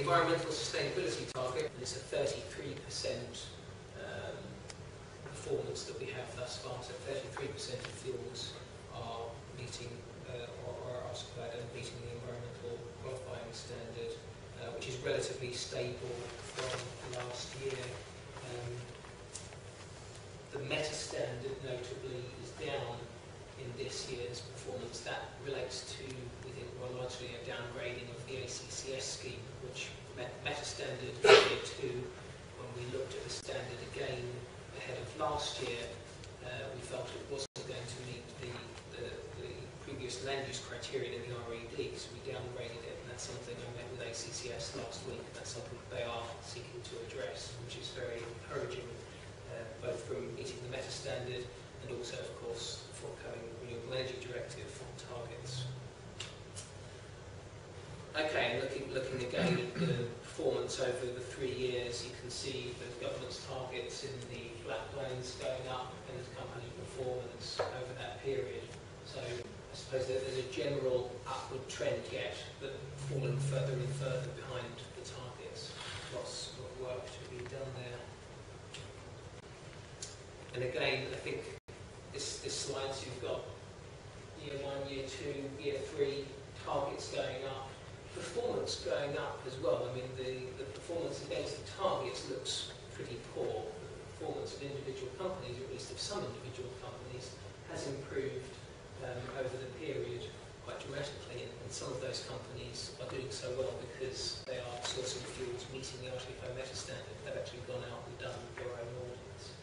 environmental sustainability target, and it's a 33% performance that we have thus far. So 33% of fuels are meeting or are supplied and meeting the environmental qualifying standard, which is relatively stable from last year. The meta standard, notably, is down in this year's performance. That relates to, we think, well, largely a downgrading of the ACCS scheme, which meta standard year 2, when we looked at the standard again ahead of last year, we felt it wasn't going to meet the previous land use criterion in the RED, so we downgraded it, and that's something I met with ACCS last week. That's something they are seeking to address, which is very encouraging, both from meeting the meta standard and also, of course, the forthcoming Renewable Energy Directive targets. Okay, and looking again at the performance over the 3 years, you can see the government's targets in the black lines going up and company performance over that period. So I suppose that there's a general upward trend yet, but falling further and further behind the targets. Lots of work to be done there. And again, I think this slide, so you've got year 1, year 2, year 3, targets going up, performance going up as well. I mean, the performance against the targets looks pretty poor. The performance of individual companies, or at least of some individual companies, has improved over the period quite dramatically, and some of those companies are doing so well because they are sourcing fuels meeting the RTFO meta standard. They've actually gone out and done their own audits.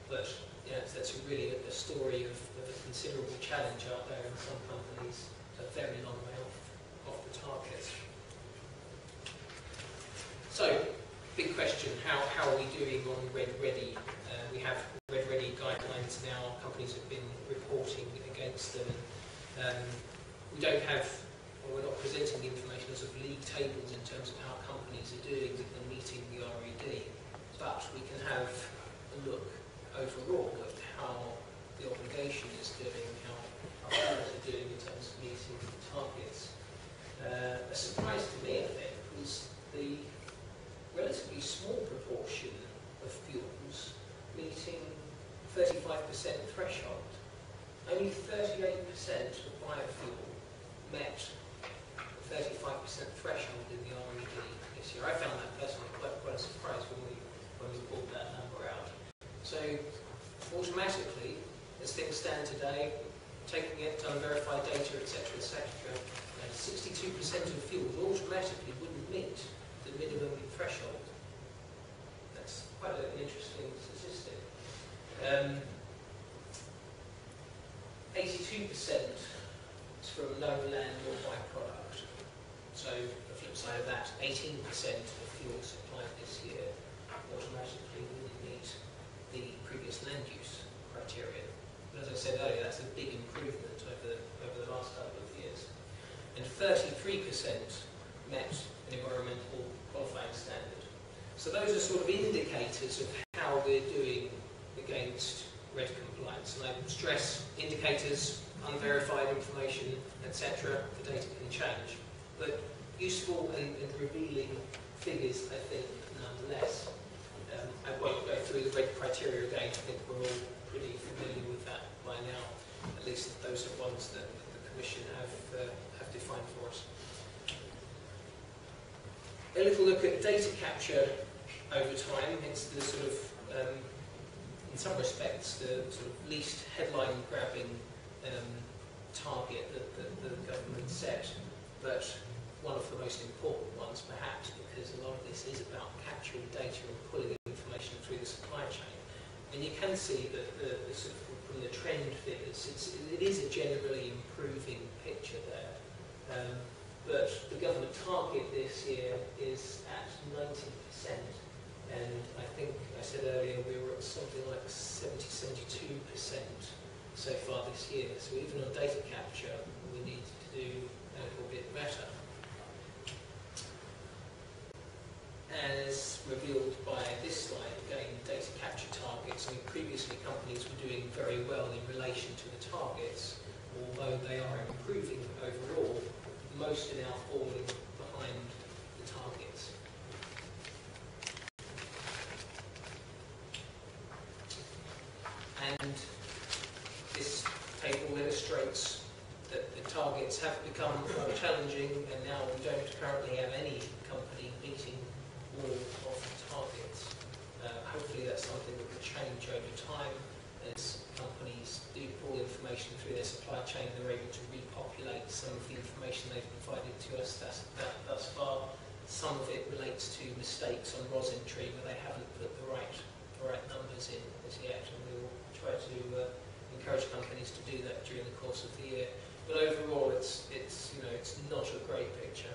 But yeah, that's really a story of a considerable challenge out there, and some companies are very long way off the targets. So, big question, how are we doing on Red Ready? We have Red Ready guidelines now, companies have been reporting against them. We don't have, or we're not presenting the information as of league tables in terms of how companies are doing and meeting the RED, but we can have a look overall at how the obligation is doing, how firms are doing in terms of meeting the targets. A surprise to me, I think, was the relatively small proportion of fuels meeting 35% threshold. Only 38% of biofuel met the 35% threshold in the RED this year. I found that personally quite a surprise when we pulled that number out. So automatically, as things stand today, taking it to unverified data, etc., 62% of fuels automatically wouldn't meet the minimum threshold. That's quite an interesting statistic. 82% is from no land or byproduct. So the flip side of that, 18% of fuel supplied this year automatically wouldn't meet the previous land use criteria. But as I said earlier, that's a big improvement over the last couple of years. And 33% met an environmental qualifying standard. So those are sort of indicators of how we're doing against RED compliance. And I stress indicators, unverified information, etc. The data can change. But useful and revealing figures, I think, nonetheless. I won't go through the RED criteria again. I think we're all pretty familiar with that by now. At least those are ones that the Commission have defined for us. A little look at data capture over time. It's the sort of, in some respects, the sort of least headline-grabbing target that the government set, but one of the most important ones, perhaps, because a lot of this is about capturing data and pulling information through the supply chain. And you can see that sort of from the trend figures, it is a generally improving picture there. But the government target this year is at 90%, and I think I said earlier we were at something like 72% so far this year. So even on data capture, we need to do a little bit better. As revealed by this slide, again, data capture targets. I mean, previously companies were doing very well in relation to the targets, although they are improving overall. Most are now falling behind the targets. And this table illustrates that the targets have become more challenging, and now we don't currently have any company meeting all of the targets. Hopefully that's something that will change over time as companies do pull information through their supply chain. They're able to repopulate some of the information they've provided to us thus far. Some of it relates to mistakes on rosin tree where they haven't put the right numbers in as yet, and we will try to encourage companies to do that during the course of the year. But overall, it's not a great picture.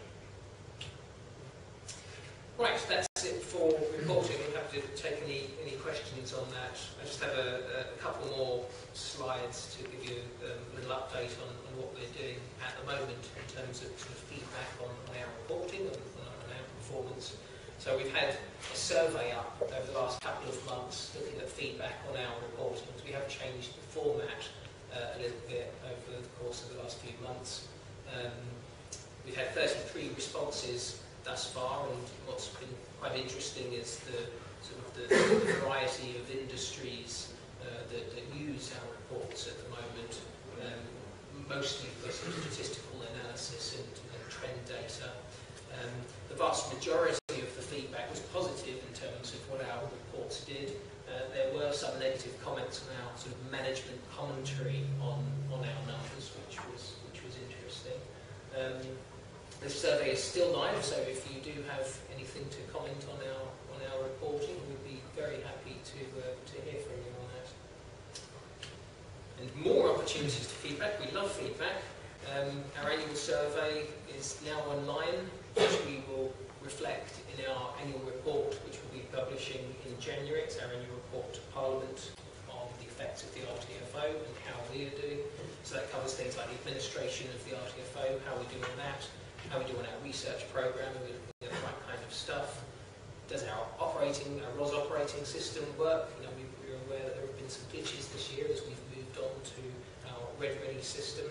Right, that's it for reporting. I'm happy to take any questions on that. I just have a couple more slides to give you a little update on what we're doing at the moment in terms of sort of feedback on our reporting and on our performance. So we've had a survey up over the last couple of months looking at feedback on our reporting. So we have changed the format a little bit over the course of the last few months. We've had 33 responses thus far, and what's been quite interesting is the variety of industries that use our reports at the moment, mostly for sort of statistical analysis and trend data. The vast majority of the feedback was positive in terms of what our reports did. There were some negative comments on our sort of management commentary on our numbers, which was interesting. The survey is still live, so if you do have anything to comment on our reporting, we'd be very happy to hear from you on that. And more opportunities to feedback. We love feedback. Our annual survey is now online, which we will reflect in our annual report, which we'll be publishing in January. It's our annual report to Parliament on the effects of the RTFO and how we are doing. So that covers things like the administration of the RTFO, how we do on that, how we do on our research programme, are we looking at the right kind of stuff? Does our ROS operating system work? We're aware that there have been some glitches this year as we've moved on to our RedReady system.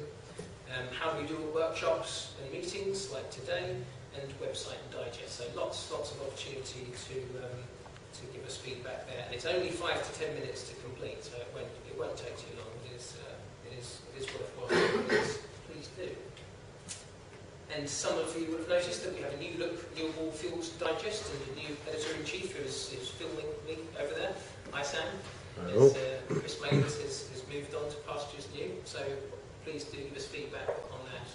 How do we do workshops and meetings like today, and website and digest? So lots of opportunity to give us feedback there. And it's only 5 to 10 minutes to complete, so it won't take too long. It is worthwhile. Please do. And some of you would have noticed that we have a new look Renewable Fuels Digest, and a new editor-in-chief who is filming me over there. Hi Sam. As, Chris Maynard has moved on to pastures new, so please do give us feedback on that.